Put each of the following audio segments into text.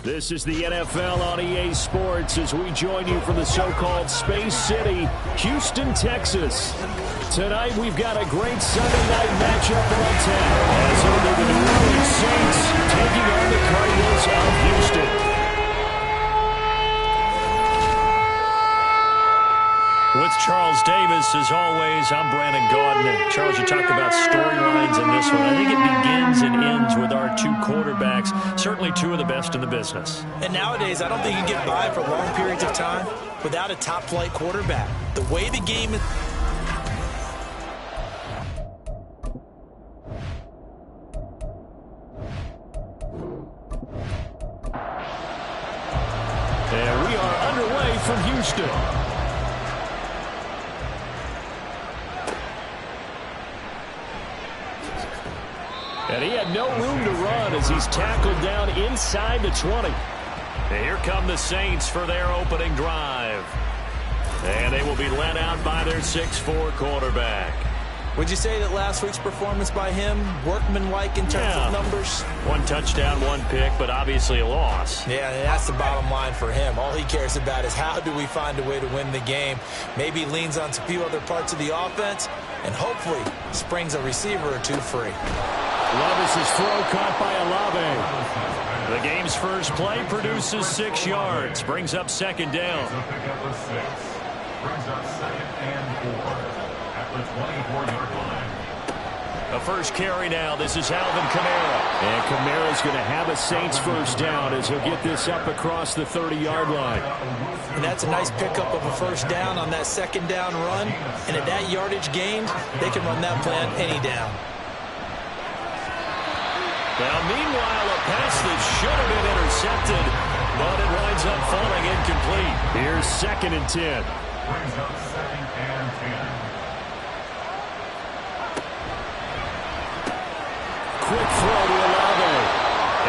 This is the NFL on EA Sports as we join you from the so-called Space City, Houston, Texas. Tonight we've got a great Sunday night matchup on tap as it'll be the New Orleans Saints taking on the Cardinals of Houston. With Charles Davis, as always, I'm Brandon Gaudin. Charles, you talked about storylines in this one. I think it begins and ends with our two quarterbacks, certainly two of the best in the business. And nowadays, I don't think you can get by for long periods of time without a top-flight quarterback. The way the game is... And we are underway from Houston. And he had no room to run as he's tackled down inside the 20. And here come the Saints for their opening drive. And they will be led out by their 6'4" quarterback. Would you say that last week's performance by him, workmanlike in terms of numbers? One touchdown, one pick, but obviously a loss. Yeah, that's the bottom line for him. All he cares about is how do we find a way to win the game. Maybe he leans on a few other parts of the offense and hopefully springs a receiver or two free. Levis's throw caught by Olave. The game's first play produces 6 yards, brings up second down. Brings up second and 4 at the 24-yard line. A first carry now. This is Alvin Kamara. And Kamara's going to have a Saints first down as he'll get this up across the 30-yard line. And that's a nice pickup of a first down on that second down run. And at that yardage gained, they can run that play on any down. Now, meanwhile, a pass that should have been intercepted, but it winds up falling incomplete. Here's second and 10. Brings up second and 10. Quick throw to Olave.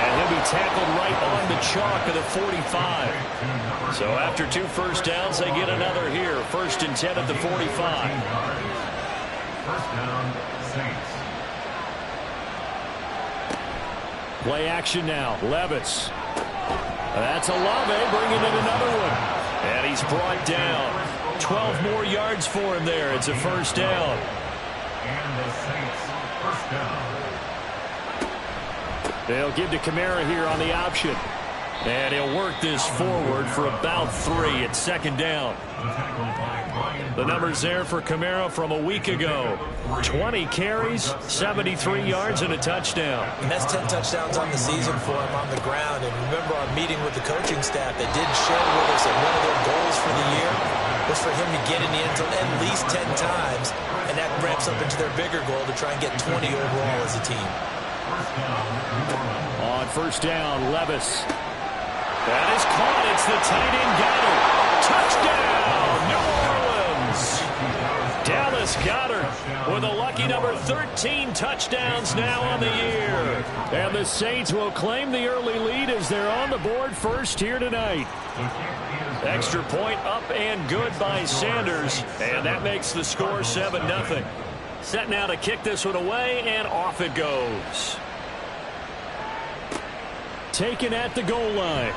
And he'll be tackled right on the chalk of the 45. So after 2 first downs, they get another here. First and 10 at the 45. First down, Saints. Play action now. Levis. That's Olave bringing in another one. And he's brought down. 12 more yards for him there. It's a first down. And the Saints first down. They'll give to Kamara here on the option. And he'll work this forward for about 3 at second down. The numbers there for Kamara from a week ago. 20 carries, 73 yards, and a touchdown. And that's 10 touchdowns on the season for him on the ground. And remember our meeting with the coaching staff that did share with us that one of their goals for the year was for him to get in the end zone at least 10 times. And that ramps up into their bigger goal to try and get 20 overall as a team. On first down, Levis. That is caught. It's the tight end Goddard. Touchdown, New Orleans. Dallas Goddard with a lucky number 13 touchdowns now on the year. And the Saints will claim the early lead as they're on the board first here tonight. Extra point up and good by Sanders. And that makes the score 7-0. Set now to kick this one away, and off it goes. Taken at the goal line.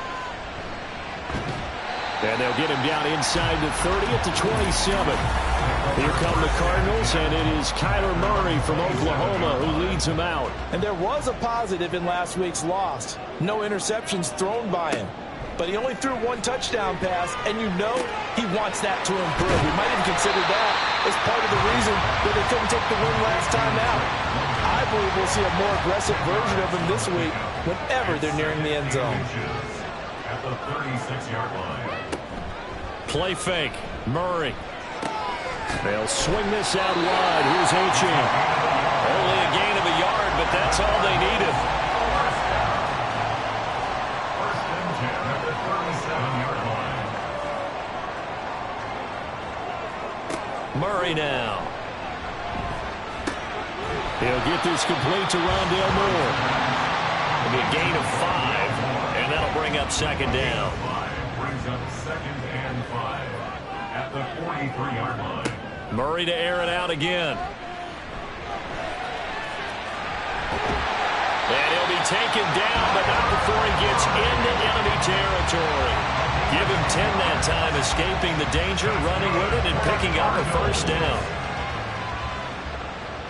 And they'll get him down inside the 30 at the 27. Here come the Cardinals, and it is Kyler Murray from Oklahoma who leads him out. And there was a positive in last week's loss. No interceptions thrown by him. But he only threw 1 touchdown pass, and you know he wants that to improve. We might even consider that as part of the reason that they couldn't take the win last time out. I believe we'll see a more aggressive version of him this week whenever they're nearing the end zone. At the 36-yard line. Play fake. Murray. They'll swing this out wide. Here's Achane. Only a gain of a yard, but that's all they needed. First and 10 at the 37-yard line. Murray now. He'll get this complete to Rondale Moore. It'll be a gain of 5, and that'll bring up second down. Brings up second and 5 at the 43-yard line. Murray to air it out again. And he'll be taken down, but not before he gets into enemy territory. Give him 10 that time, escaping the danger, running with it, and picking up a first down.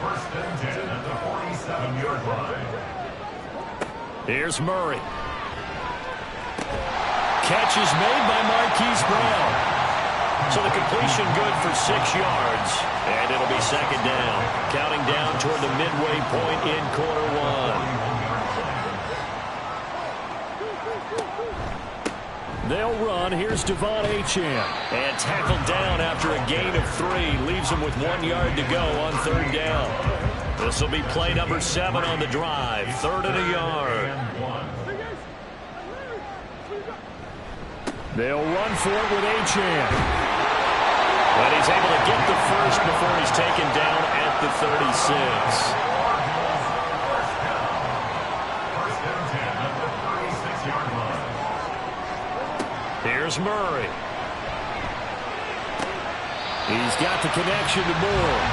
First and 10 at the 47-yard line. Here's Murray. Catch is made by Marquise Brown. So the completion good for 6 yards. And it'll be second down. Counting down toward the midway point in quarter one. They'll run. Here's Devon Achane. And tackled down after a gain of 3. Leaves him with 1 yard to go on third down. This will be play number 7 on the drive. 3rd and a yard. They'll run for it with Achane. But he's able to get the first before he's taken down at the 36. Here's Murray. He's got the connection to Moore.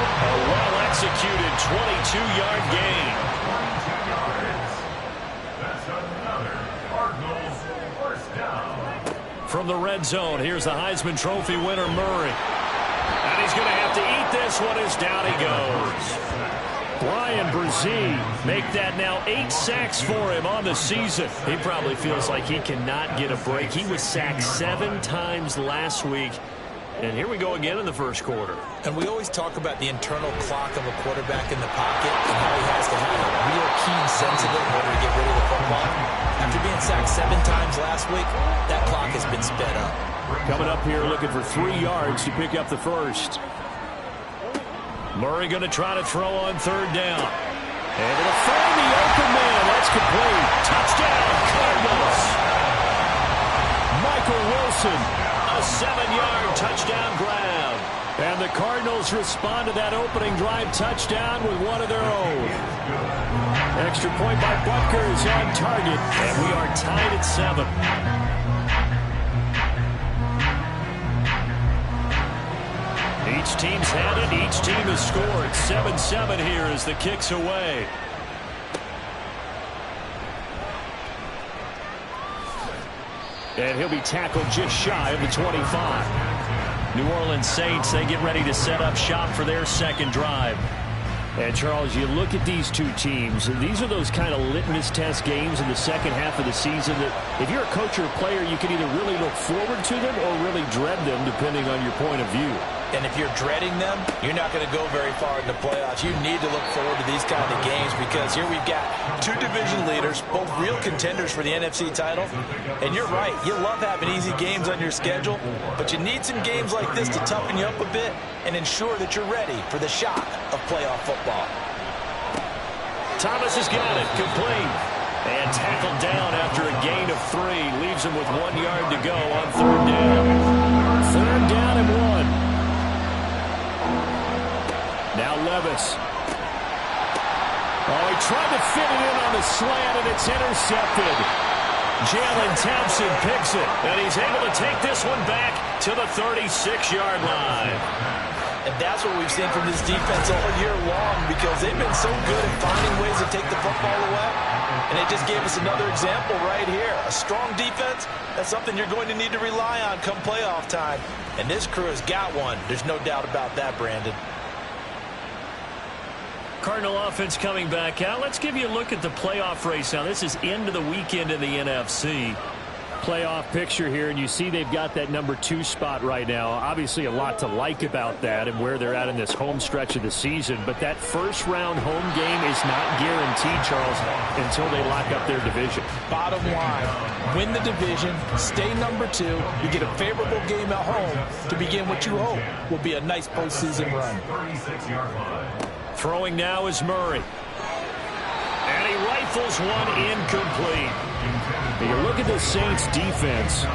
A well-executed 22-yard gain. That's another Cardinals first down. From the red zone, here's the Heisman Trophy winner, Murray. And he's going to have to eat this one as down he goes. Brian Brzee Make that now 8 sacks for him on the season. He probably feels like he cannot get a break. He was sacked 7 times last week. And here we go again in the first quarter. And we always talk about the internal clock of a quarterback in the pocket and how he has to have a real keen sense of it in order to get rid of the football. After being sacked 7 times last week, that clock has been sped up. coming up here looking for 3 yards to pick up the first. Murray going to try to throw on third down. Able to find the open man. That's complete. Touchdown, Cardinals. Michael Wilson. A 7-yard touchdown grab. And the Cardinals respond to that opening drive touchdown with one of their own. Extra point by Butker is on target. And we are tied at 7. Each team's had it. Each team has scored. 7-7 here as the kick's away. And he'll be tackled just shy of the 25. New Orleans Saints, they get ready to set up shop for their second drive. And, Charles, you look at these two teams, and these are those kind of litmus test games in the second half of the season that if you're a coach or a player, you can either really look forward to them or really dread them, depending on your point of view. And if you're dreading them, you're not going to go very far in the playoffs. You need to look forward to these kind of games because here we've got 2 division leaders, both real contenders for the NFC title. And you're right, you love having easy games on your schedule, but you need some games like this to toughen you up a bit and ensure that you're ready for the shock of playoff football. Thomas has got it, complete. And tackled down after a gain of 3. Leaves him with 1 yard to go on third down. Third down and 1. Now Levis. Oh, he tried to fit it in on the slant, and it's intercepted. Jalen Thompson picks it, and he's able to take this one back to the 36-yard line. And that's what we've seen from this defense all year long because they've been so good at finding ways to take the football away. And they just gave us another example right here. A strong defense, that's something you're going to need to rely on come playoff time. And this crew has got one. There's no doubt about that, Brandon. Cardinal offense coming back out. Let's give you a look at the playoff race now. This is into the weekend in the NFC. Playoff picture here, and you see they've got that number 2 spot right now. Obviously a lot to like about that and where they're at in this home stretch of the season, but that first round home game is not guaranteed, Charles, until they lock up their division. Bottom line, win the division, stay number 2, you get a favorable game at home to begin what you hope will be a nice postseason run. 36-yard line. Throwing now is Murray. And he rifles one incomplete. You look at the Saints defense.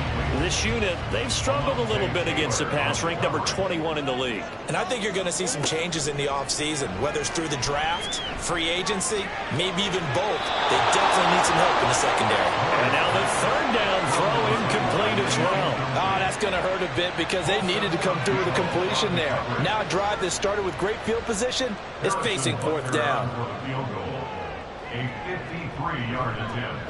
This unit, they've struggled a little bit against the pass, ranked number 21 in the league. And I think you're going to see some changes in the offseason, whether it's through the draft, free agency, maybe even both. They definitely need some help in the secondary. And now the third down throw incomplete as well. Oh, that's going to hurt a bit because they needed to come through with a completion there. Now a drive that started with great field position is facing 4th down. Field goal. 8th 53-yard attempt.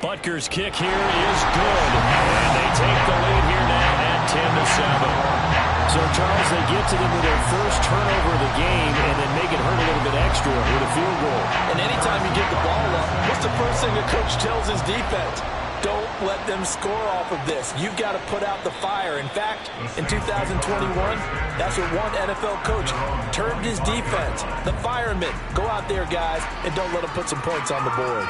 Butker's kick here is good. And they take the lead here now at 10-7. So, Charles, they get to them with their first turnover of the game and then make it hurt a little bit extra with a field goal. And anytime you get the ball up, what's the first thing the coach tells his defense? Don't let them score off of this. You've got to put out the fire. In fact, in 2021, that's what one NFL coach termed his defense. The firemen. Go out there, guys, and don't let them put some points on the board.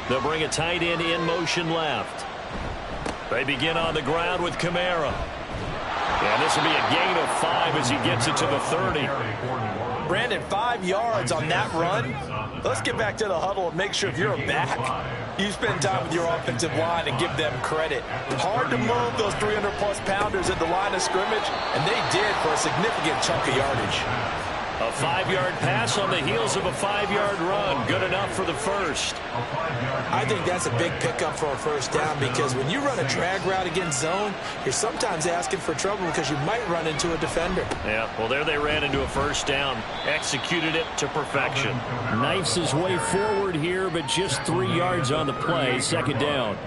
They'll bring a tight end in motion left. They begin on the ground with Kamara. And this will be a gain of 5 as he gets it to the 30. Brandon, 5 yards on that run. Let's get back to the huddle and make sure if you're a back, you spend time with your offensive line and give them credit. Hard to move those 300-plus pounders at the line of scrimmage, and they did for a significant chunk of yardage. A 5-yard pass on the heels of a 5-yard run. Good enough for the first. I think that's a big pickup for a first down because when you run a drag route against zone, you're sometimes asking for trouble because you might run into a defender. Yeah, well, there they ran into a first down. Executed it to perfection. Knifes his way forward here, but just 3 yards on the play. Second down.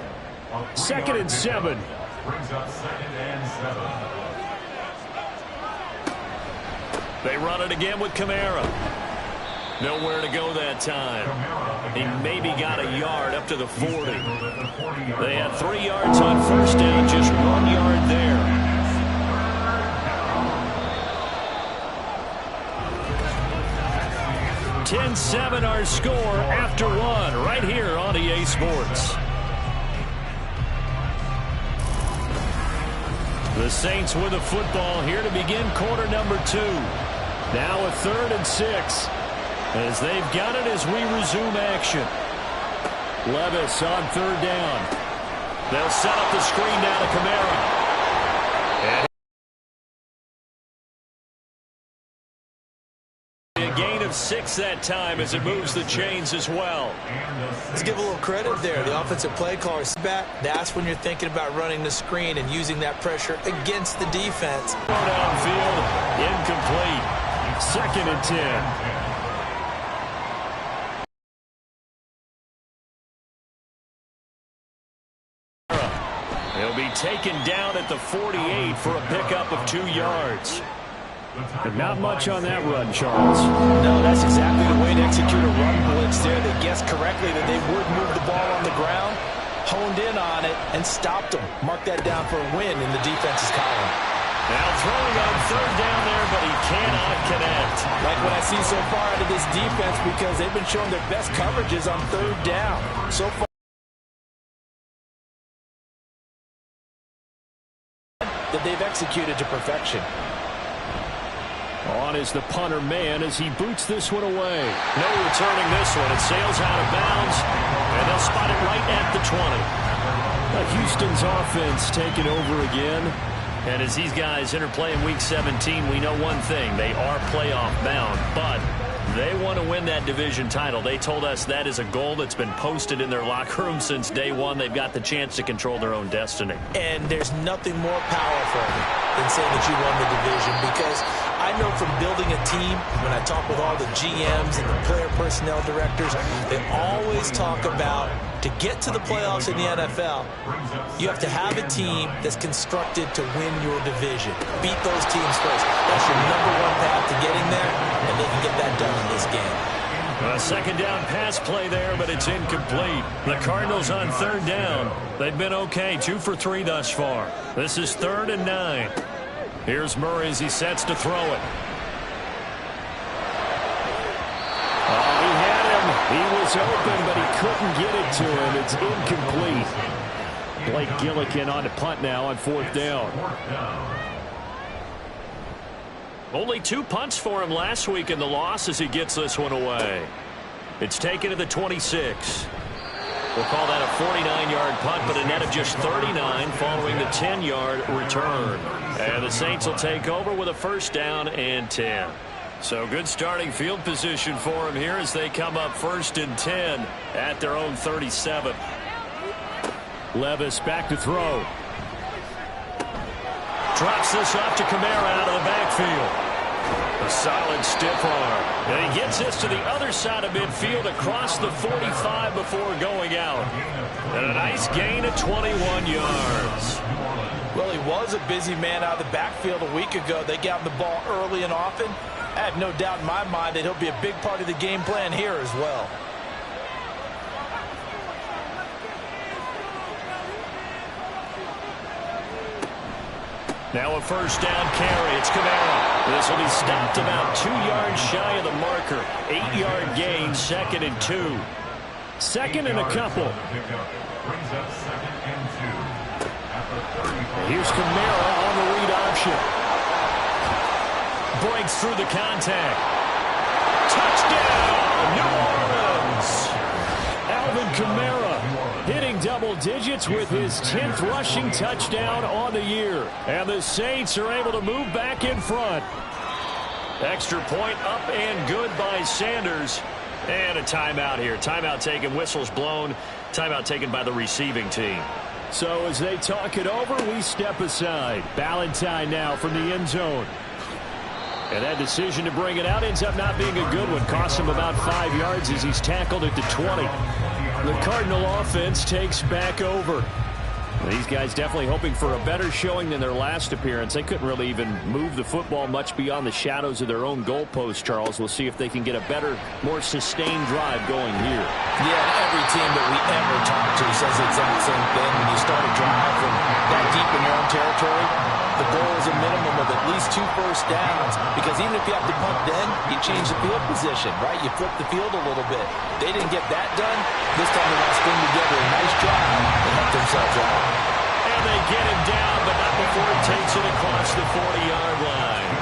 2nd and 7. Brings up 2nd and 7. They run it again with Kamara. Nowhere to go that time. He maybe got a yard up to the 40. They had 3 yards on first down, just 1 yard there. (10-7) our score after 1 right here on EA Sports. The Saints with a football here to begin quarter number 2. Now a 3rd and 6 as they've got it as we resume action. Levis on 3rd down. They'll set up the screen now to Kamara. And a gain of 6 that time as it moves the chains as well. Let's give a little credit there. The offensive play caller is back. That's when you're thinking about running the screen and using that pressure against the defense. Downfield, incomplete. 2nd and 10. He'll be taken down at the 48 for a pickup of 2 yards. But not much on that run, Charles. No, that's exactly the way to execute a run blitz there. They guessed correctly that they would move the ball on the ground, honed in on it, and stopped them. Mark that down for a win in the defense's column. Now throwing on 3rd down there, but he cannot connect. Like what I see so far out of this defense because they've been showing their best coverages on 3rd down. So far that they've executed to perfection. On is the punter man as he boots this one away. No returning this one. It sails out of bounds, and they'll spot it right at the 20. Houston's offense taking over again. And as these guys interplay in Week 17, we know one thing. They are playoff bound, but they want to win that division title. They told us that is a goal that's been posted in their locker room since day one. They've got the chance to control their own destiny. And there's nothing more powerful than saying that you won the division because I know from building a team, when I talk with all the GMs and the player personnel directors, they always talk about to get to the playoffs in the NFL, you have to have a team that's constructed to win your division. Beat those teams first. That's your #1 path to getting there, and they can get that done in this game. A 2nd down pass play there, but it's incomplete. The Cardinals on 3rd down. They've been okay, 2 for 3 thus far. This is 3rd and 9. Here's Murray as he sets to throw it. Oh, he had him. He was open, but he couldn't get it to him. It's incomplete. Blake Gillikin on to punt now on 4th down. Only 2 punts for him last week in the loss as he gets this one away. It's taken to the 26. We'll call that a 49-yard punt, but a net of just 39 following the 10-yard return. And the Saints will take over with a 1st down and 10. So good starting field position for him here as they come up 1st and 10 at their own 37. Levis back to throw. Drops this off to Kamara out of the backfield. A solid stiff arm. And he gets this to the other side of midfield across the 45 before going out. And a nice gain of 21 yards. Well, he was a busy man out of the backfield a week ago. They got him the ball early and often. I have no doubt in my mind that he'll be a big part of the game plan here as well. Now a first down carry. It's Kamara. This will be stopped about 2 yards shy of the marker. 8-yard gain, 2nd and 2. Second and a couple. Here's Kamara on the read option. Breaks through the contact. Touchdown, New Orleans. Alvin Kamara hitting double digits with his 10th rushing touchdown on the year. And the Saints are able to move back in front. Extra point up and good by Sanders. And a timeout here. Timeout taken, whistles blown. Timeout taken by the receiving team. So as they talk it over, we step aside. Ballantyne now from the end zone. And that decision to bring it out ends up not being a good one. Costs him about 5 yards as he's tackled at the 20. The Cardinal offense takes back over. These guys definitely hoping for a better showing than their last appearance. They couldn't really even move the football much beyond the shadows of their own goalpost, Charles. We'll see if they can get a better, more sustained drive going here. Yeah, every team that we ever talk to says the exact same thing. When you start a drive from that deep in your own territory, the goal is a minimum of at least 2 first downs, because even if you have to punt then, you change the field position, right? You flip the field a little bit. They didn't get that done. This time they got to string together a nice drive and help themselves out. And they get him down, but not before he takes it across the 40-yard line.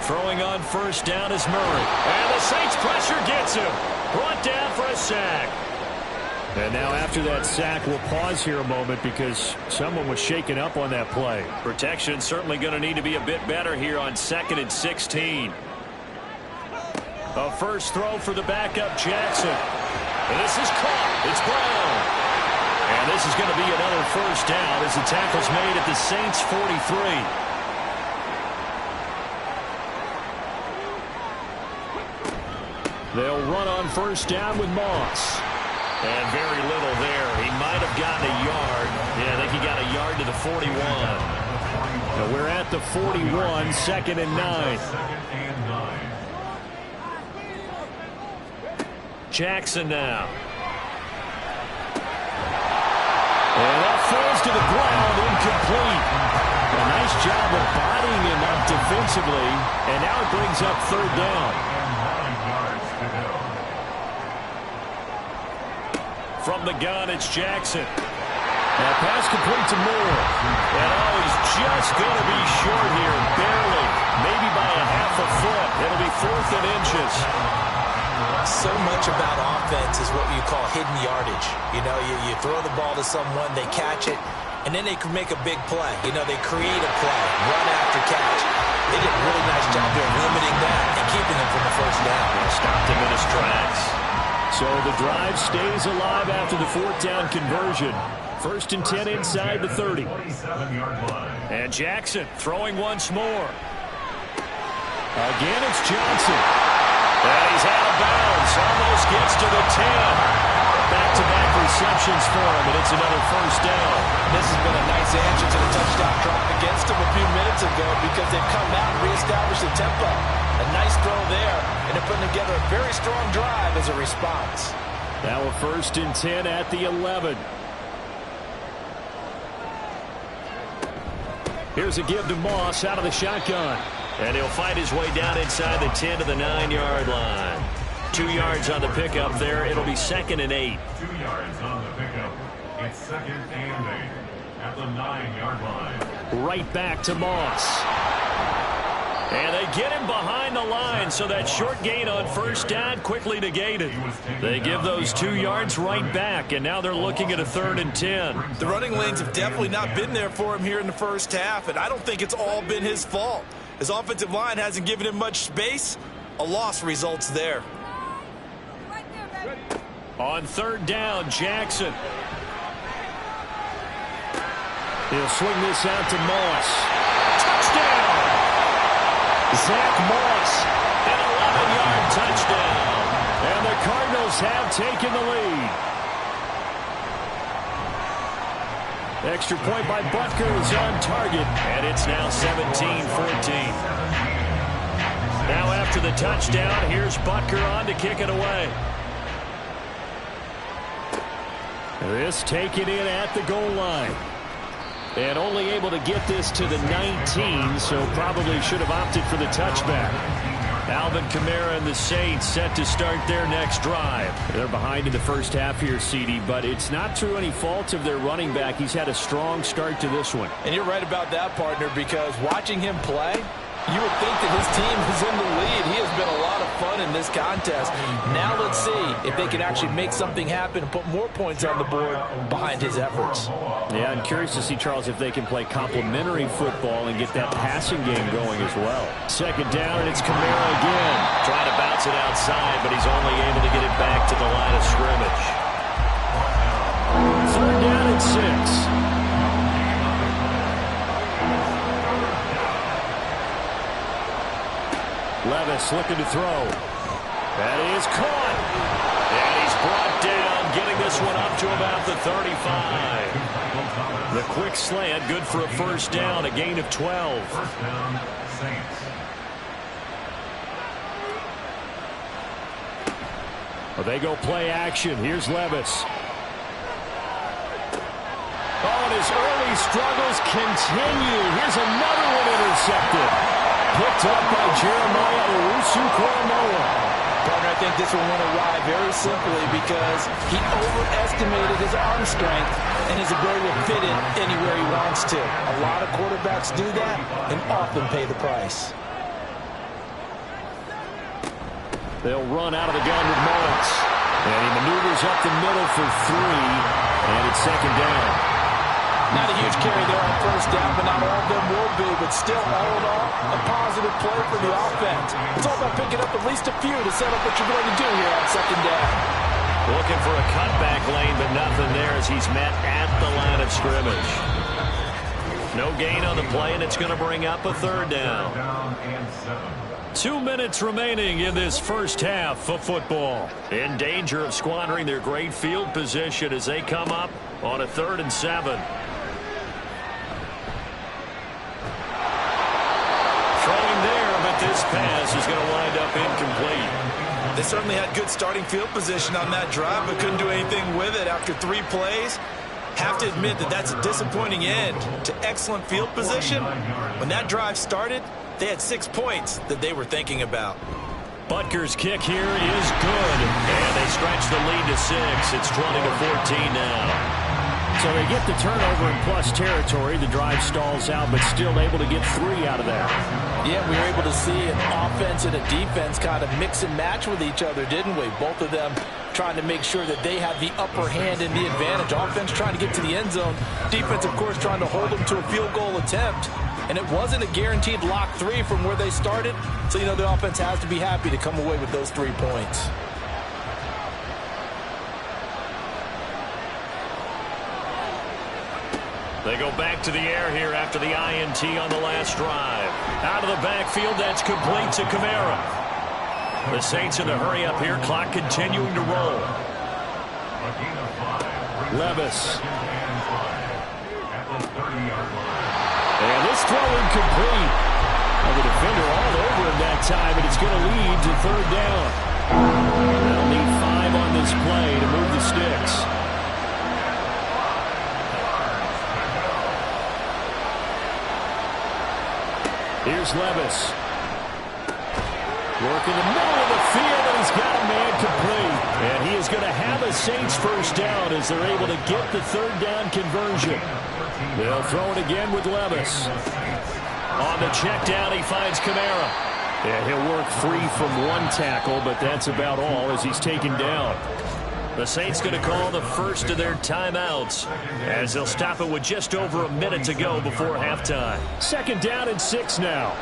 Throwing on first down is Murray. And the Saints pressure gets him. Brought down for a sack. And now after that sack, we'll pause here a moment because someone was shaken up on that play. Protection certainly going to need to be a bit better here on 2nd and 16. A first throw for the backup Jackson. And this is caught. It's Brown. And this is going to be another first down as the tackle's made at the Saints' 43. They'll run on first down with Moss. And very little there. He might have gotten a yard. Yeah, I think he got a yard to the 41. Now we're at the 41, 2nd and 9. Jackson now. And that falls to the ground, incomplete. A nice job of bodying him up defensively. And now it brings up 3rd down. From the gun, it's Jackson. Now pass complete to Moore. And he's just going to be short here, barely. Maybe by a half a foot. It'll be 4th and inches. So much about offense is what you call hidden yardage. You know, you throw the ball to someone, they catch it, and then they can make a big play. You know, they create a play, run after catch. They did a really nice job there limiting that and keeping him from the first down. Stopped him in his tracks. So the drive stays alive after the 4th down conversion. 1st and 10 inside the 30. And Jackson throwing once more. Again, it's Johnson. And he's out of bounds. Almost gets to the 10. Back-to-back receptions for him, and it's another first down. This has been a nice answer to the touchdown drive against him a few minutes ago, because they've come out and reestablished the tempo. A nice throw there, and they're putting together a very strong drive as a response. Now a 1st and 10 at the 11. Here's a give to Moss out of the shotgun. And he'll fight his way down inside the 10 to the 9-yard line. 2 yards on the pickup there. It'll be 2nd and 8. 2 yards on the pickup. It's 2nd and 8 at the 9-yard line. Right back to Moss. And they get him behind the line, so that short gain on first down quickly negated. They give those 2 yards right back, and now they're looking at a 3rd and 10. The running lanes have definitely not been there for him here in the first half, and I don't think it's all been his fault. His offensive line hasn't given him much space. A loss results there. On third down, Jackson. He'll swing this out to Moss. Touchdown! Zach Moss, an 11-yard touchdown. And the Cardinals have taken the lead. Extra point by Butker is on target. And it's now 17-14. Now after the touchdown, here's Butker on to kick it away. This taken in at the goal line. And only able to get this to the 19, so probably should have opted for the touchback. Alvin Kamara and the Saints set to start their next drive. They're behind in the first half here, CD, but it's not through any fault of their running back. He's had a strong start to this one. And you're right about that, partner, because watching him play, you would think that his team is in the lead. He has been a lot of fun in this contest. Now let's see if they can actually make something happen and put more points on the board behind his efforts. Yeah, I'm curious to see, Charles, if they can play complementary football and get that passing game going as well. Second down, and it's Kamara again. Trying to bounce it outside, but he's only able to get it back to the line of scrimmage. Third down and 6. Levis looking to throw. That is caught. And he's brought down, getting this one up to about the 35. The quick slant, good for a first down, a gain of 12. First down, Saints. Well, they go play action. Here's Levis. Oh, and his early struggles continue. Here's another one intercepted. Picked up by Jeremiah Owusu-Koramoah. Partner, I think this will win a ride very simply because he overestimated his arm strength and his ability to fit in anywhere he wants to. A lot of quarterbacks do that and often pay the price. They'll run out of the gun with Mullins. And he maneuvers up the middle for 3. And it's second down. Not a huge carry there on first down, but not all of them will be. But still, all in all, a positive play for the offense. It's all about picking up at least a few to set up what you're going to do here on second down. Looking for a cutback lane, but nothing there as he's met at the line of scrimmage. No gain on the play, and it's going to bring up a third down. 2 minutes remaining in this first half of football. In danger of squandering their great field position as they come up on a 3rd and 7. Throwing there, but this pass is going to wind up incomplete. They certainly had good starting field position on that drive, but couldn't do anything with it after 3 plays. Have to admit that that's a disappointing end to excellent field position. When that drive started, they had 6 points that they were thinking about. Butker's kick here is good. And they stretch the lead to 6. It's 20-14 now. So they get the turnover in plus territory. The drive stalls out, but still able to get 3 out of that. Yeah, we were able to see an offense and a defense kind of mix and match with each other, didn't we? Both of them trying to make sure that they have the upper hand and the advantage. Offense trying to get to the end zone. Defense, of course, trying to hold them to a field goal attempt. And it wasn't a guaranteed lock 3 from where they started. So, you know, the offense has to be happy to come away with those 3 points. They go back to the air here after the INT on the last drive. Out of the backfield, that's complete to Kamara. The Saints in a hurry up here. Clock continuing to roll. Levis. And this throw incomplete. Well, the defender all over him that time, and it's going to lead to 3rd down. They'll need 5 on this play to move the sticks. Here's Levis. Working the middle of the field, and he's got a man complete. And he is going to have a Saints first down as they're able to get the 3rd down conversion. They'll throw it again with Levis. On the check down, he finds Kamara. Yeah, he'll work free from 1 tackle, but that's about all as he's taken down. The Saints going to call the first of their timeouts as they'll stop it with just over a minute to go before halftime. 2nd down and 6 now.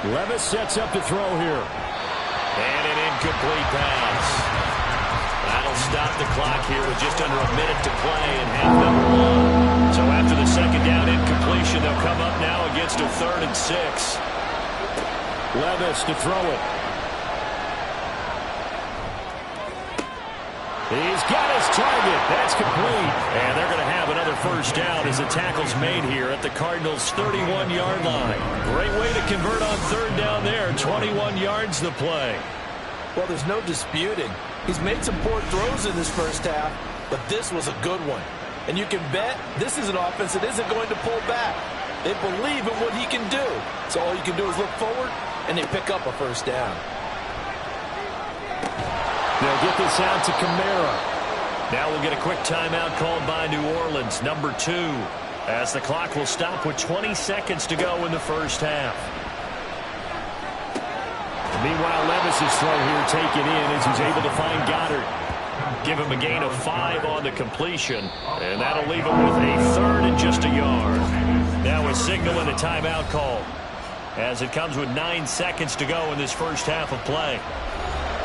Levis sets up to throw here. And incomplete pass. That'll stop the clock here with just under a minute to play in half number one. So after the second down incompletion, they'll come up now against a 3rd and 6. Levis to throw it. He's got his target. That's complete. And they're going to have another first down as the tackle's made here at the Cardinals' 31-yard line. Great way to convert on 3rd down there. 21 yards the play. Well, there's no disputing. He's made some poor throws in this first half, but this was a good one. And you can bet this is an offense that isn't going to pull back. They believe in what he can do. So all you can do is look forward, and they pick up a first down. They'll get this out to Kamara. Now we'll get a quick timeout called by New Orleans, number 2, as the clock will stop with 20 seconds to go in the first half. Meanwhile, Levis's throw here taken in as he's able to find Goddard. Give him a gain of 5 on the completion, and that'll leave him with a 3rd and just a yard. Now a signal and a timeout call, as it comes with 9 seconds to go in this first half of play.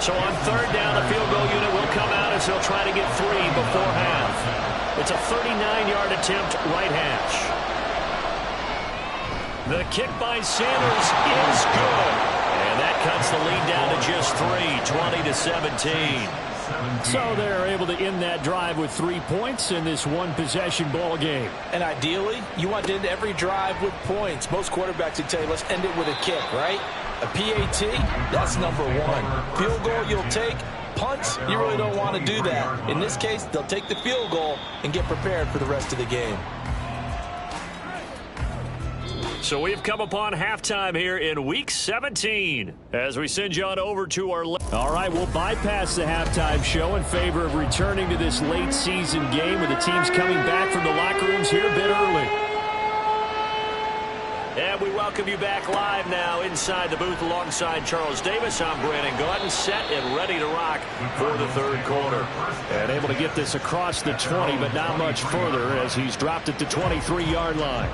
So on 3rd down, the field goal unit will come out as they'll try to get 3 before half. It's a 39-yard attempt, right hash. The kick by Sanders is good. And that cuts the lead down to just 3, 20-17. So they're able to end that drive with 3 points in this one-possession ball game. And ideally, you want to end every drive with points. Most quarterbacks would tell you, let's end it with a kick, right? A PAT, that's number 1. Field goal you'll take. Punts, you really don't want to do that. In this case, they'll take the field goal and get prepared for the rest of the game. So we've come upon halftime here in Week 17 as we send you on over to our... All right, we'll bypass the halftime show in favor of returning to this late season game with the teams coming back from the locker rooms here a bit early. And we welcome you back live now inside the booth alongside Charles Davis. I'm Brandon Gordon, set and ready to rock for the 3rd quarter. And able to get this across the 20, but not much further as he's dropped it to 23-yard line.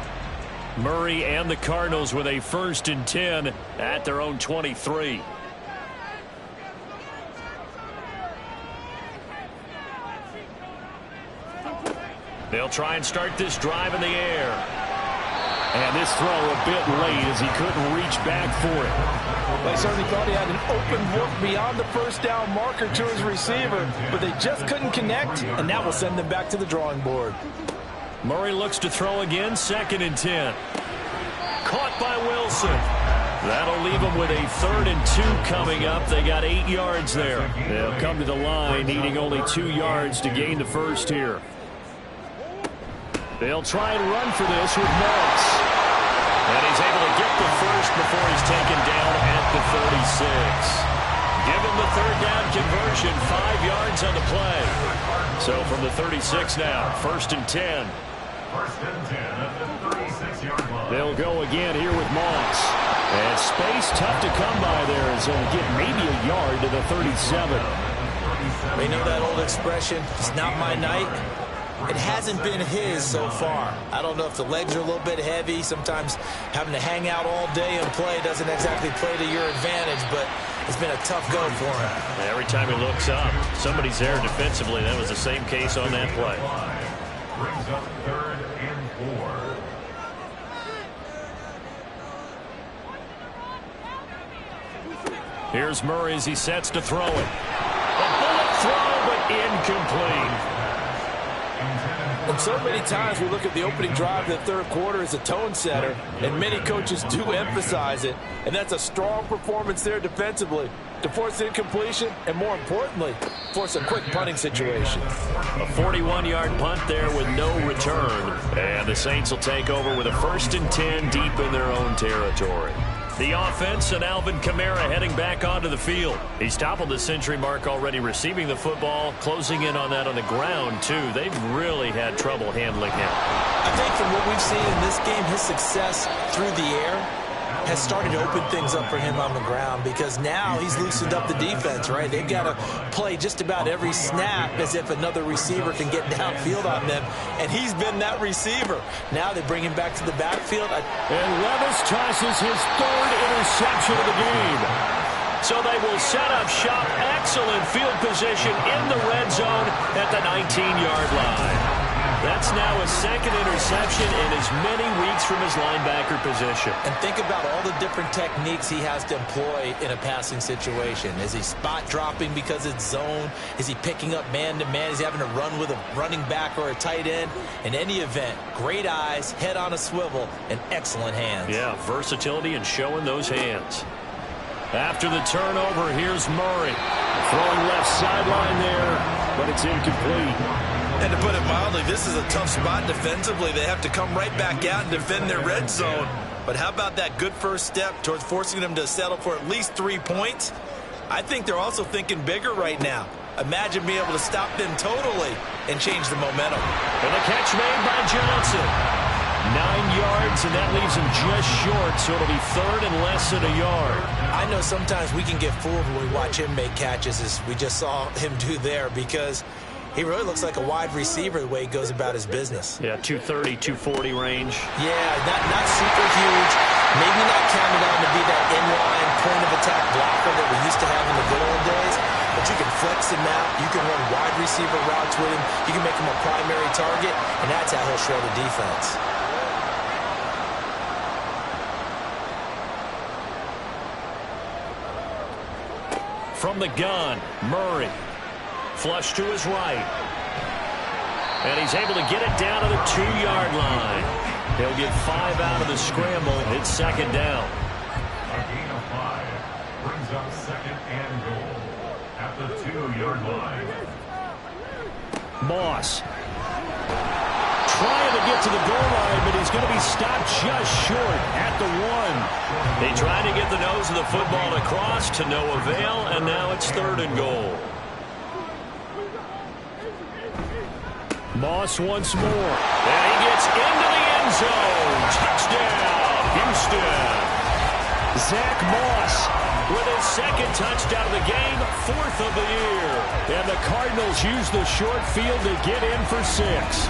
Murray and the Cardinals with a 1st and 10 at their own 23. They'll try and start this drive in the air. And this throw a bit late as he couldn't reach back for it. They certainly thought he had an open look beyond the first down marker to his receiver, but they just couldn't connect, and that will send them back to the drawing board. Murray looks to throw again, 2nd and 10. Caught by Wilson. That'll leave them with a 3rd and 2 coming up. They got 8 yards there. They'll come to the line, needing only 2 yards to gain the first here. They'll try and run for this with Moss. And he's able to get the first before he's taken down at the 36. Give him the 3rd down conversion, 5 yards on the play. So from the 36 now, 1st and 10. 1st and 10 at the 36-yard line. They'll go again here with Moss. And space tough to come by there as he'll get maybe a yard to the 37. They know that old expression, it's not my night. It hasn't been his so far. I don't know if the legs are a little bit heavy. Sometimes having to hang out all day and play doesn't exactly play to your advantage, but it's been a tough go for him. Every time he looks up, somebody's there defensively. That was the same case on that play. Brings up 3rd and 4. Here's Murray as he sets to throw it. A bullet throw, but incomplete. And so many times we look at the opening drive of the 3rd quarter as a tone setter, and many coaches do emphasize it, and that's a strong performance there defensively to force incompletion and, more importantly, force a quick punting situation. A 41-yard punt there with no return, and the Saints will take over with a 1st and 10 deep in their own territory. The offense and Alvin Kamara heading back onto the field. He's toppled the century mark already receiving the football, closing in on that on the ground, too. They've really had trouble handling him. I think from what we've seen in this game, his success through the air has started to open things up for him on the ground because now he's loosened up the defense, right? They've got to play just about every snap as if another receiver can get downfield on them, and he's been that receiver. Now they bring him back to the backfield. And Levis tosses his 3rd interception of the game. So they will set up shop. Excellent field position in the red zone at the 19-yard line. That's now a second interception in as many weeks from his linebacker position. And think about all the different techniques he has to employ in a passing situation. Is he spot dropping because it's zone? Is he picking up man-to-man? Is he having to run with a running back or a tight end? In any event, great eyes, head on a swivel, and excellent hands. Yeah, versatility and showing those hands. After the turnover, here's Murray. Throwing left sideline there, but it's incomplete. And to put it mildly, this is a tough spot defensively. They have to come right back out and defend their red zone. But how about that good first step towards forcing them to settle for at least 3 points? I think they're also thinking bigger right now. Imagine being able to stop them totally and change the momentum. And the catch made by Johnson. 9 yards, and that leaves him just short, so it'll be third and less than a yard. I know sometimes we can get fooled when we watch him make catches, as we just saw him do there, because he really looks like a wide receiver the way he goes about his business. Yeah, 230, 240 range. Yeah, not super huge. Maybe not counted on to be that inline point-of-attack blocker that we used to have in the good old days. But you can flex him out. You can run wide receiver routes with him. You can make him a primary target, and that's how he'll shred a defense. From the gun, Murray. Flush to his right. And he's able to get it down to the 2-yard line. He'll get 5 out of the scramble. It's second down. A gain of 5 brings up second and goal at the 2-yard line. Moss trying to get to the goal line, but he's going to be stopped just short at the 1. They tried to get the nose of the football across to no avail, and now it's third and goal. Moss once more. And he gets into the end zone. Touchdown, Houston. Zach Moss with his second touchdown of the game, 4th of the year. And the Cardinals use the short field to get in for 6.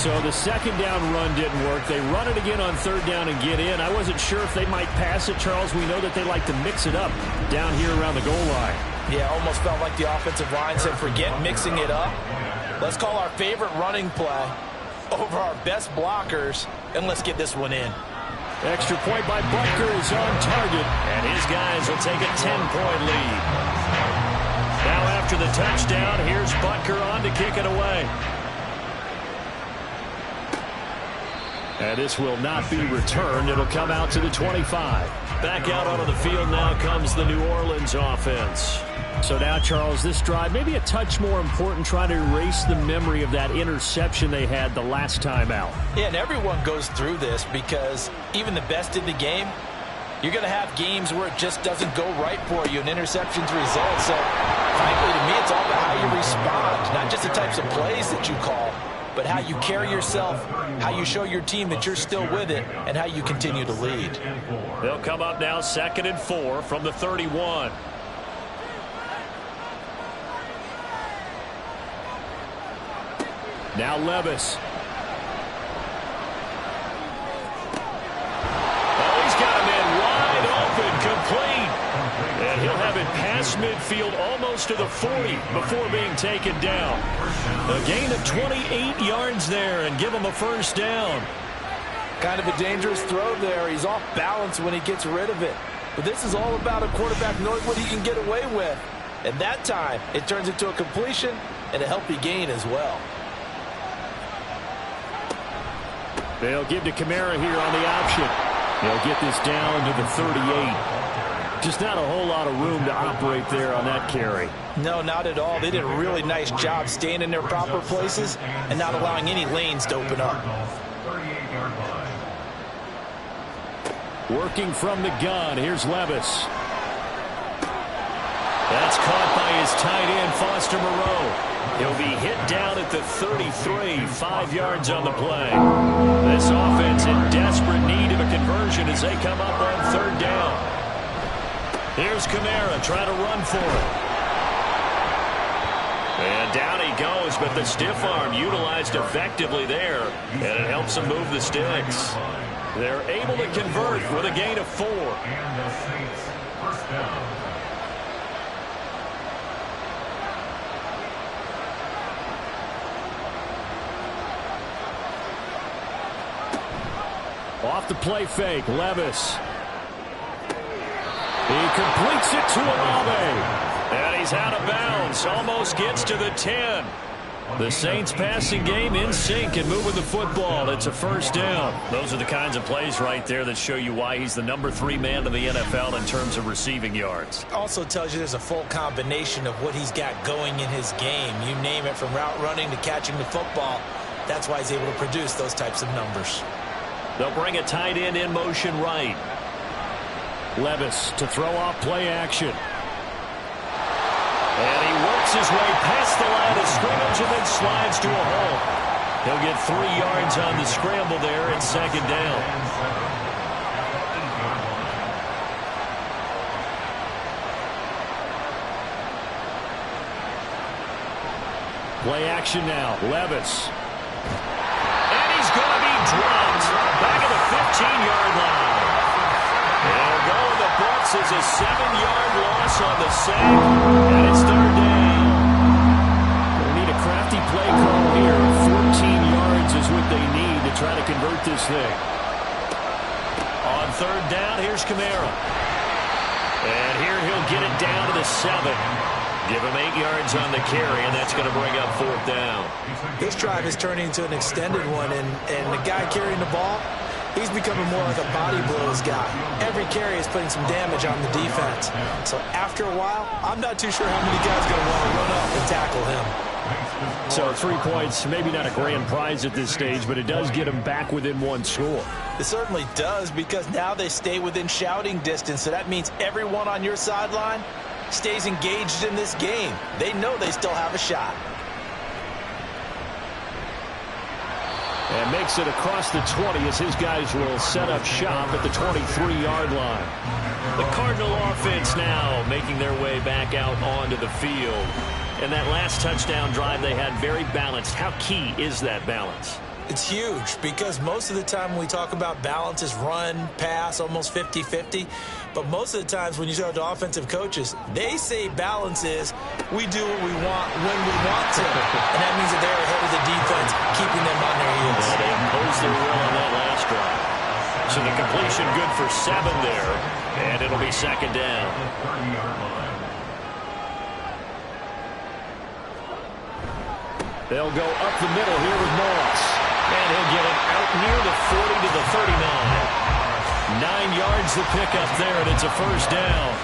So the second down run didn't work. They run it again on third down and get in. I wasn't sure if they might pass it, Charles. We know that they like to mix it up down here around the goal line. Yeah, almost felt like the offensive line said, forget mixing it up. Let's call our favorite running play over our best blockers, and let's get this one in. Extra point by Butker is on target, and his guys will take a 10-point lead. Now after the touchdown, here's Butker on to kick it away. And this will not be returned. It'll come out to the 25. Back out onto the field now comes the New Orleans offense. So now, Charles, this drive maybe a touch more important, trying to erase the memory of that interception they had the last time out. Yeah, and everyone goes through this because even the best in the game, you're going to have games where it just doesn't go right for you, and interceptions result. So, frankly, to me, it's all about how you respond, not just the types of plays that you call, but how you carry yourself, how you show your team that you're still with it, and how you continue to lead. They'll come up now 2nd and 4 from the 31. Now Levis. Oh, he's got a man wide open, complete. And he'll have it past midfield almost to the 40 before being taken down. A gain of 28 yards there and give him a first down. Kind of a dangerous throw there. He's off balance when he gets rid of it. But this is all about a quarterback knowing what he can get away with. And that time, it turns into a completion and a healthy gain as well. They'll give to Kamara here on the option. They'll get this down to the 38. Just not a whole lot of room to operate there on that carry. No, not at all. They did a really nice job staying in their proper places and not allowing any lanes to open up. Working from the gun, here's Levis. That's caught by his tight end, Foster Moreau. He'll be hit down at the 33, 5 yards on the play. This offense in desperate need of a conversion as they come up on third down. Here's Kamara trying to run for it. And down he goes, but the stiff arm utilized effectively there, and it helps him move the sticks. They're able to convert with a gain of 4. And the Saints first down. Off the play fake, Levis. He completes it to Olave. And he's out of bounds. Almost gets to the 10. The Saints passing game in sync and moving the football. It's a first down. Those are the kinds of plays right there that show you why he's the number 3 man in the NFL in terms of receiving yards. Also tells you there's a full combination of what he's got going in his game. You name it, from route running to catching the football. That's why he's able to produce those types of numbers. They'll bring a tight end in motion right. Levis to throw off play action. And he works his way past the line of scrimmage and then slides to a hole. He'll get 3 yards on the scramble there at second down. Play action now. Levis. And he's going to be dropped back at the 15-yard line. He'll go in the books as a 7-yard loss on the sack, and it's third down. They need a crafty play call here. 14 yards is what they need to try to convert this thing. On third down, here's Kamara. And here he'll get it down to the 7. Give him 8 yards on the carry, and that's going to bring up fourth down. This drive is turning into an extended one, and the guy carrying the ball, he's becoming more like a body blows guy. Every carry is putting some damage on the defense. So after a while, I'm not too sure how many guys are going to want to run up and tackle him. So 3 points, maybe not a grand prize at this stage, but it does get them back within 1 score. It certainly does, because now they stay within shouting distance. So that means everyone on your sideline stays engaged in this game. They know they still have a shot. And makes it across the 20 as his guys will set up shop at the 23-yard line. The Cardinal offense now making their way back out onto the field. And that last touchdown drive they had very balanced. How key is that balance? It's huge, because most of the time when we talk about balance is run, pass, almost 50-50. But most of the times when you talk to offensive coaches, they say balance is we do what we want when we want to. And that means that they're ahead of the defense, keeping them on their heels. Well, they imposed their will on that last drive. So the completion good for 7 there, and it'll be second down. They'll go up the middle here with Moss. And he'll get it out near the 40 to the 39. 9 yards the pickup there, and it's a first down.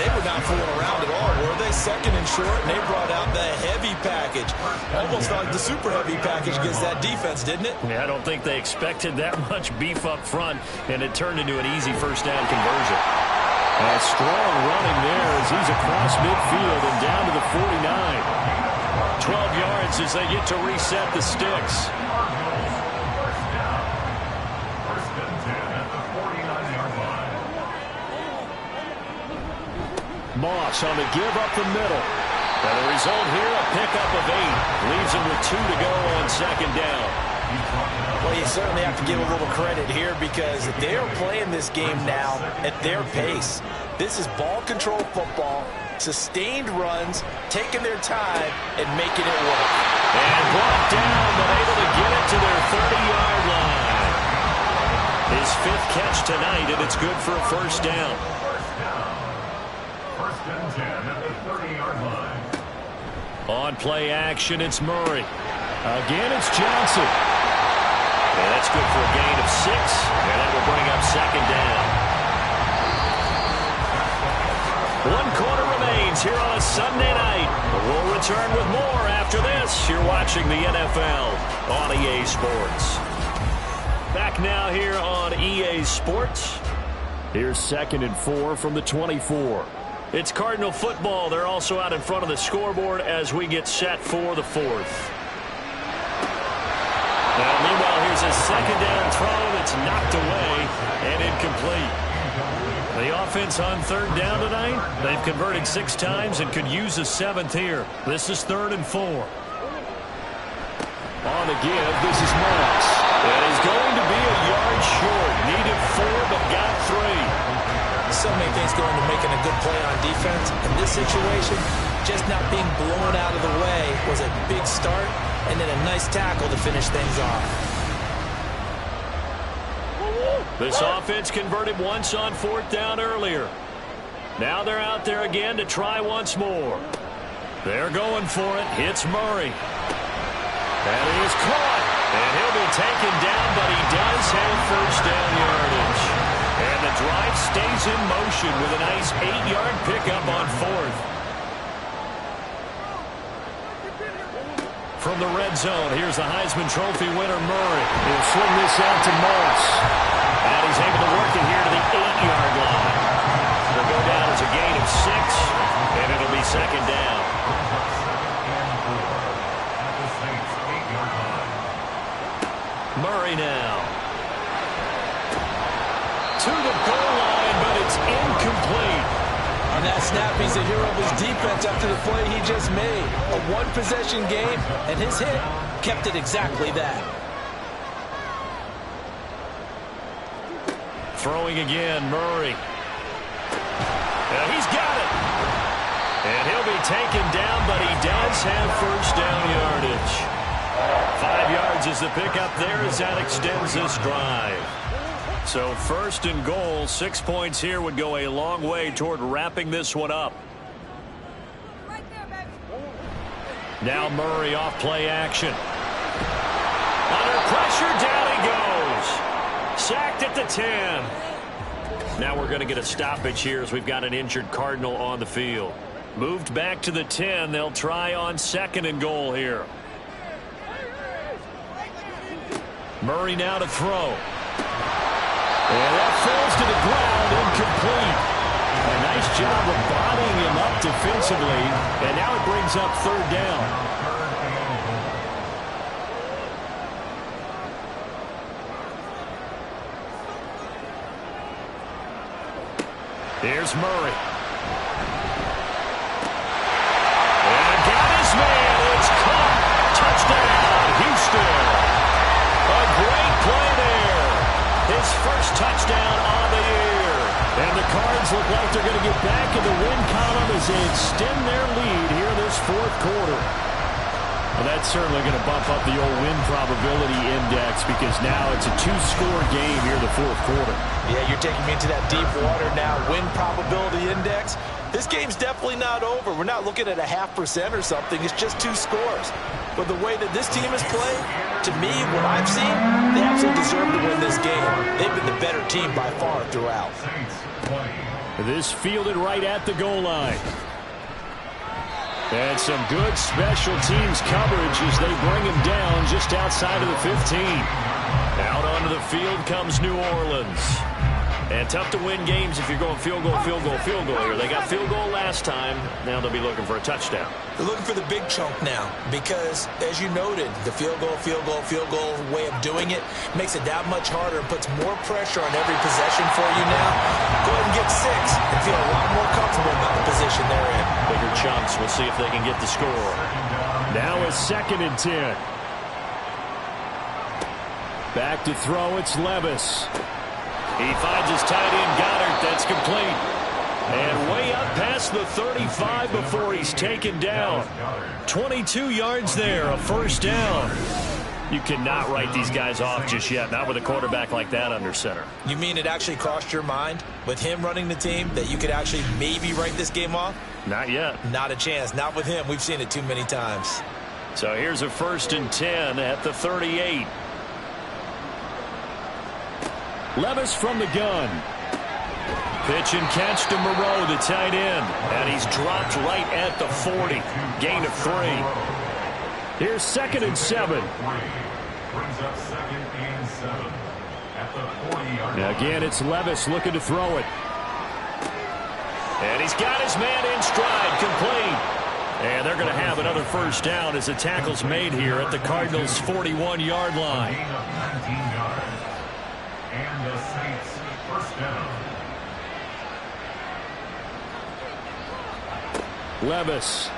They were not fooling around at all, were they? Second and short, and they brought out the heavy package. Almost like the super heavy package against that defense, didn't it? Yeah, I don't think they expected that much beef up front, and it turned into an easy first down conversion. A strong running there as he's across midfield and down to the 49. 12 yards as they get to reset the sticks. Moss on the give up the middle. And the result here, a pickup of 8. Leaves him with 2 to go on second down. Well, you certainly have to give a little credit here, because they are playing this game now at their pace. This is ball control football, sustained runs, taking their time, and making it work. And brought down, but able to get it to their 30-yard line. His 5th catch tonight, and it's good for a first down. First and 10 at the 30-yard line. On play action, it's Murray. Again, it's Johnson. And that's good for a gain of 6, and that will bring up second down. 1 quarter remains here on a Sunday night. We'll return with more after this. You're watching the NFL on EA Sports. Back now here on EA Sports. Here's 2nd and 4 from the 24. It's Cardinal football. They're also out in front of the scoreboard as we get set for the 4th. Now, meanwhile, here's a second down throw that's knocked away and incomplete. The offense on third down tonight, they've converted 6 times and could use a 7th here. This is 3rd and 4. On the give, this is Moss. It is going to be a yard short. Needed 4, but got 3. so many things go into making a good play on defense. In this situation, just not being blown out of the way was a big start, and then a nice tackle to finish things off. This offense converted once on 4th down earlier. Now they're out there again to try once more. They're going for it. Hits Murray. That is caught. And he'll be taken down, but he does have first down yardage. And the drive stays in motion with a nice 8-yard pickup on 4th. From the red zone, here's the Heisman Trophy winner, Murray. He'll swing this out to Moss. And he's able to work it here to the 8-yard line. It'll go down as a gain of 6, and it'll be second down. Murray now. To the goal line, but it's incomplete. On that snap, he's a hero of his defense after the play he just made. A one-possession game, and his hit kept it exactly that. Throwing again, Murray. He's got it. And he'll be taken down, but he does have first down yardage. 5 yards is the pickup there as that extends this drive. So 1st and goal, 6 points here would go a long way toward wrapping this one up. Now Murray off play action. Under pressure, down he goes. Sacked at the 10. Now we're going to get a stoppage here as we've got an injured Cardinal on the field. Moved back to the 10. They'll try on 2nd and goal here. Murray now to throw. And that falls to the ground, incomplete. A nice job of bodying him up defensively, and now it brings up 3rd down. Here's Murray. And got his man. It's caught. Touchdown, Houston. A great play there. His first touchdown on the year. And the Cards look like they're going to get back in the win column as they extend their lead here this 4th quarter. Well, that's certainly going to bump up the old win probability index because now it's a 2-score game here in the 4th quarter. Yeah, you're taking me into that deep water now. Win probability index. This game's definitely not over. We're not looking at a 0.5% or something. It's just 2 scores. But the way that this team has played, to me, what I've seen, they absolutely deserve to win this game. They've been the better team by far throughout. This fielded right at the goal line. And some good special teams coverage as they bring him down just outside of the 15. Out onto the field comes New Orleans. And tough to win games if you're going field goal, field goal, field goal here. They got field goal last time. Now they'll be looking for a touchdown. They're looking for the big chunk now because, as you noted, the field goal, field goal, field goal way of doing it makes it that much harder and puts more pressure on every possession for you now. Go ahead and get 6 and feel a lot more comfortable about the position they're in. Bigger chunks. We'll see if they can get the score. Now it's 2nd and 10. Back to throw, it's Levis. He finds his tight end, Goddard. That's complete. And way up past the 35 before he's taken down. 22 yards there, a first down. You cannot write these guys off just yet, not with a quarterback like that under center. You mean it actually crossed your mind with him running the team that you could actually maybe write this game off? Not yet. Not a chance. Not with him. We've seen it too many times. So here's a 1st and 10 at the 38. Levis from the gun. Pitch and catch to Moreau, the tight end. And he's dropped right at the 40. Gain of 3. Here's 2nd and 7. Brings up 2nd and 7 at the 40-yard line. Again, it's Levis looking to throw it. And he's got his man in stride, complete. And they're going to have another first down as the tackle's made here at the Cardinals' 41-yard line. Gain of 19 yards. And the Saints first down. Levis.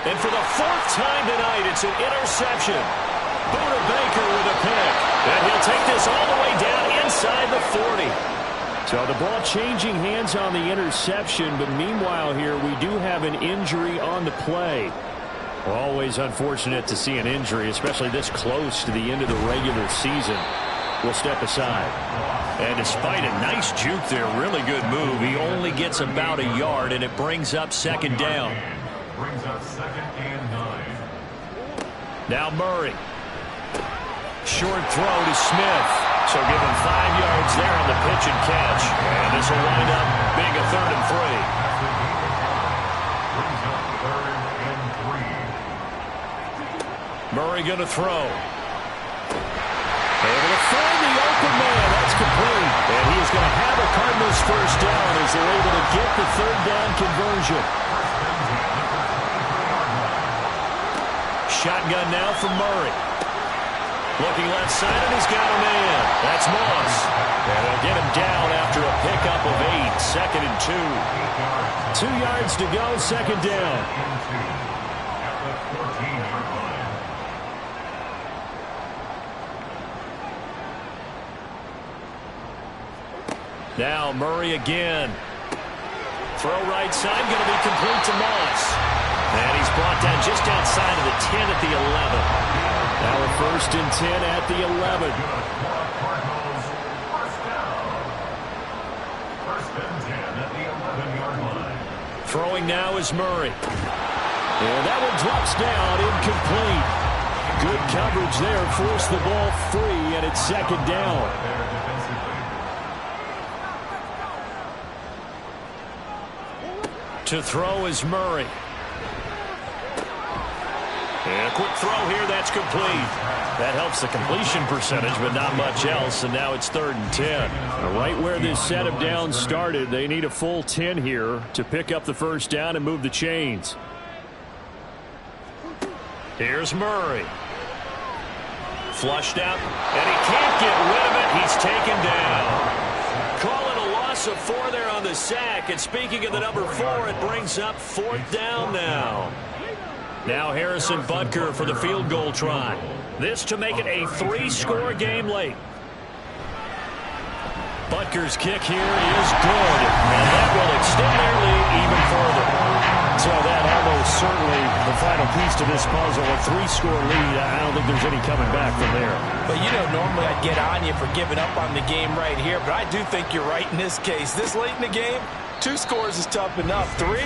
And for the 4th time tonight, it's an interception. Buda Baker with a pick. And he'll take this all the way down inside the 40. So the ball changing hands on the interception, but meanwhile here we do have an injury on the play. Always unfortunate to see an injury, especially this close to the end of the regular season. We'll step aside. And despite a nice juke there, really good move, he only gets about a yard, and it brings up second down. Brings up 2nd and 9. Now Murray. Short throw to Smith. So give him 5 yards there on the pitch and catch. And this will wind up being a 3rd and 3. Brings up 3rd and 3. Murray going to throw. Able to find the open man. That's complete. And he is going to have a Cardinals first down as they're able to get the 3rd down conversion. Shotgun now from Murray. Looking left side, and he's got a man. That's Moss. And they'll get him down after a pickup of 8. 2nd and 2. 2 yards to go, second down. At the 14-yard line. Now Murray again. Throw right side, going to be complete to Moss. And he's brought down just outside of the 10 at the 11. Now a 1st and 10 at the 11. Cardinals first down. 1st and 10 at the 11-yard line. Throwing now is Murray. And that one drops down, incomplete. Good coverage there, forced the ball free, and it's second down. To throw is Murray. And a quick throw here, that's complete. That helps the completion percentage, but not much else, and now it's 3rd and 10. Right where this set of downs started, they need a full 10 here to pick up the first down and move the chains. Here's Murray. Flushed out, and he can't get rid of it. He's taken down. Call it a loss of 4 there on the sack, and speaking of the number 4, it brings up 4th down now. Now Harrison Butker for the field goal try. This to make it a 3-score game late. Butker's kick here is good, and that will extend their lead even further. So that almost certainly the final piece to this puzzle, a 3-score lead. I don't think there's any coming back from there. But you know, normally I'd get on you for giving up on the game right here, but I do think you're right in this case. This late in the game, 2 scores is tough enough. 3,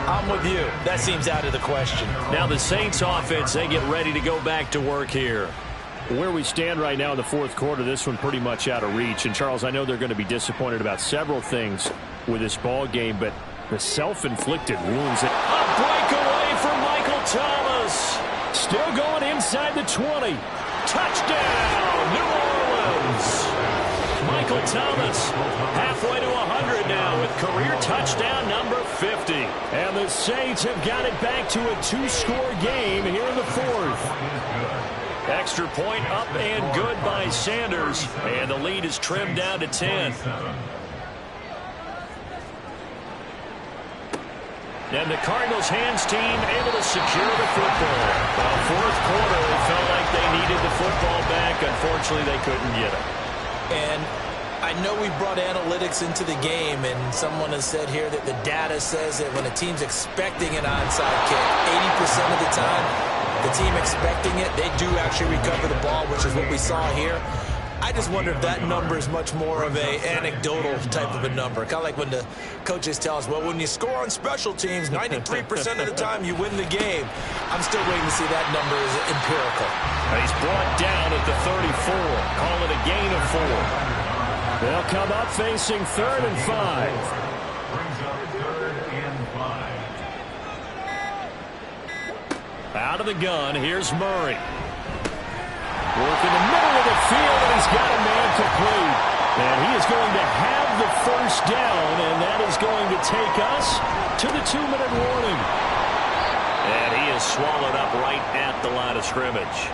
I'm with you. That seems out of the question. Now the Saints offense, they get ready to go back to work here. Where we stand right now in the 4th quarter, this one pretty much out of reach. And, Charles, I know they're going to be disappointed about several things with this ball game, but the self-inflicted wounds. A breakaway from Michael Thomas. Still going inside the 20. Touchdown, New Orleans. Michael Thomas halfway to 100 now with career touchdown number 50. And the Saints have got it back to a 2-score game here in the 4th. Extra point up and good by Sanders. And the lead is trimmed down to 10. And the Cardinals hands team able to secure the football. Well, 4th quarter, it felt like they needed the football back. Unfortunately, they couldn't get it. And I know we brought analytics into the game, and someone has said here that the data says that when a team's expecting an onside kick, 80% of the time, the team expecting it, they do actually recover the ball, which is what we saw here. I just wonder if that number is much more of a anecdotal type of a number. Kind of like when the coaches tell us, well, when you score on special teams, 93% of the time you win the game. I'm still waiting to see that number is empirical. And he's brought down at the 34. Call it a gain of 4. They'll come up facing 3rd and 5. Brings up 3rd and 5. Out of the gun, here's Murray. Work in the middle of the field, and he's got a man complete. And he is going to have the first down, and that is going to take us to the 2-minute warning. And he is swallowed up right at the line of scrimmage.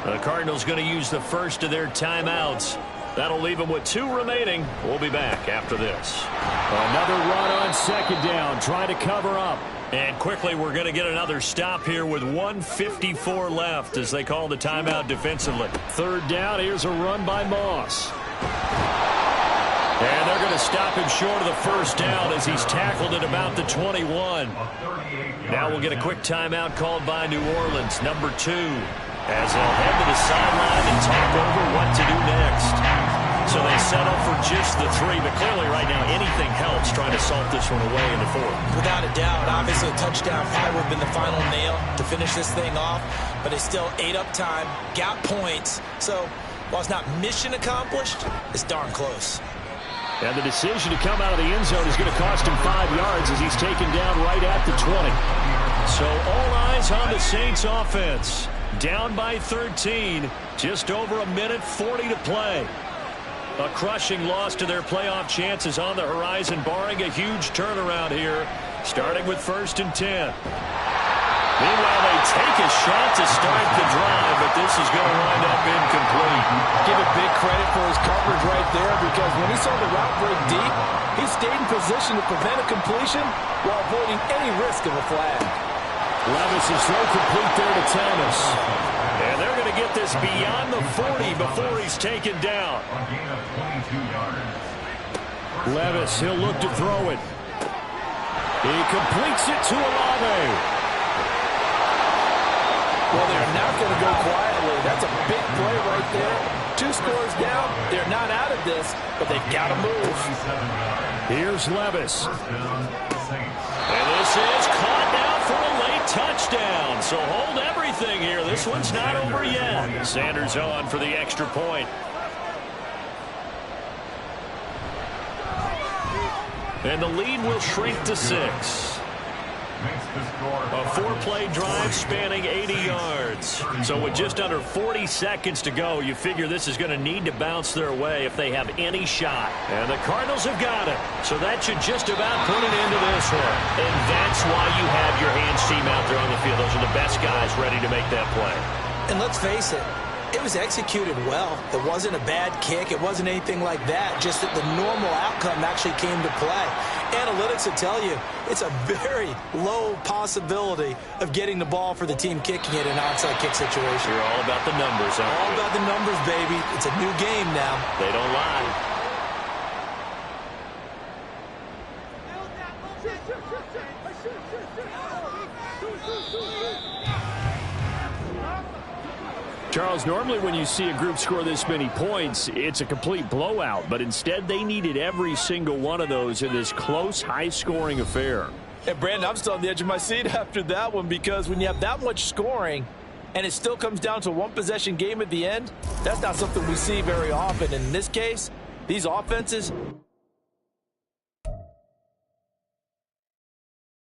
The Cardinals going to use the first of their timeouts. That'll leave them with 2 remaining. We'll be back after this. Another run on 2nd down, trying to cover up. And quickly, we're going to get another stop here with 1:54 left as they call the timeout defensively. 3rd down, here's a run by Moss. And they're going to stop him short of the first down as he's tackled at about the 21. Now we'll get a quick timeout called by New Orleans, number 2, as they'll head to the sideline and talk over what to do next. So they settle for just the 3, but clearly right now anything helps trying to salt this one away in the 4th. Without a doubt, obviously a touchdown probably would have been the final nail to finish this thing off, but they still ate up time, got points. So while it's not mission accomplished, it's darn close. And the decision to come out of the end zone is going to cost him 5 yards as he's taken down right at the 20. So all eyes on the Saints offense. Down by 13, just over 1:40 to play. A crushing loss to their playoff chances on the horizon, barring a huge turnaround here, starting with 1st and 10. Meanwhile, they take a shot to start the drive, but this is going to wind up incomplete. Give it big credit for his coverage right there, because when he saw the route break deep, he stayed in position to prevent a completion while avoiding any risk of a flag. Levis is throw complete there to Thomas. And they're going to get this beyond the 40 before he's taken down. Levis, he'll look to throw it. He completes it to Olave. Well, they're not going to go quietly. That's a big play right there. 2 scores down. They're not out of this, but they've got to move. Here's Levis. And this is caught now for a late touchdown. So hold everything here. This one's not over yet. Sanders on for the extra point. And the lead will shrink to 6. A 4-play drive spanning 80 yards. So with just under 40 seconds to go, you figure this is going to need to bounce their way if they have any shot. And the Cardinals have got it. So that should just about put an end to this one. And that's why you have your hands team out there on the field. Those are the best guys ready to make that play. And let's face it, it was executed well. It wasn't a bad kick. It wasn't anything like that. Just that the normal outcome actually came to play. Analytics will tell you it's a very low possibility of getting the ball for the team kicking it in an onside kick situation. You're all about the numbers, aren't you? All about the numbers, baby. It's a new game now. They don't lie. Charles, normally when you see a group score this many points, it's a complete blowout. But instead, they needed every single one of those in this close, high-scoring affair. And, Brandon, I'm still on the edge of my seat after that one, because when you have that much scoring and it still comes down to a one-possession game at the end, that's not something we see very often. In this case, these offenses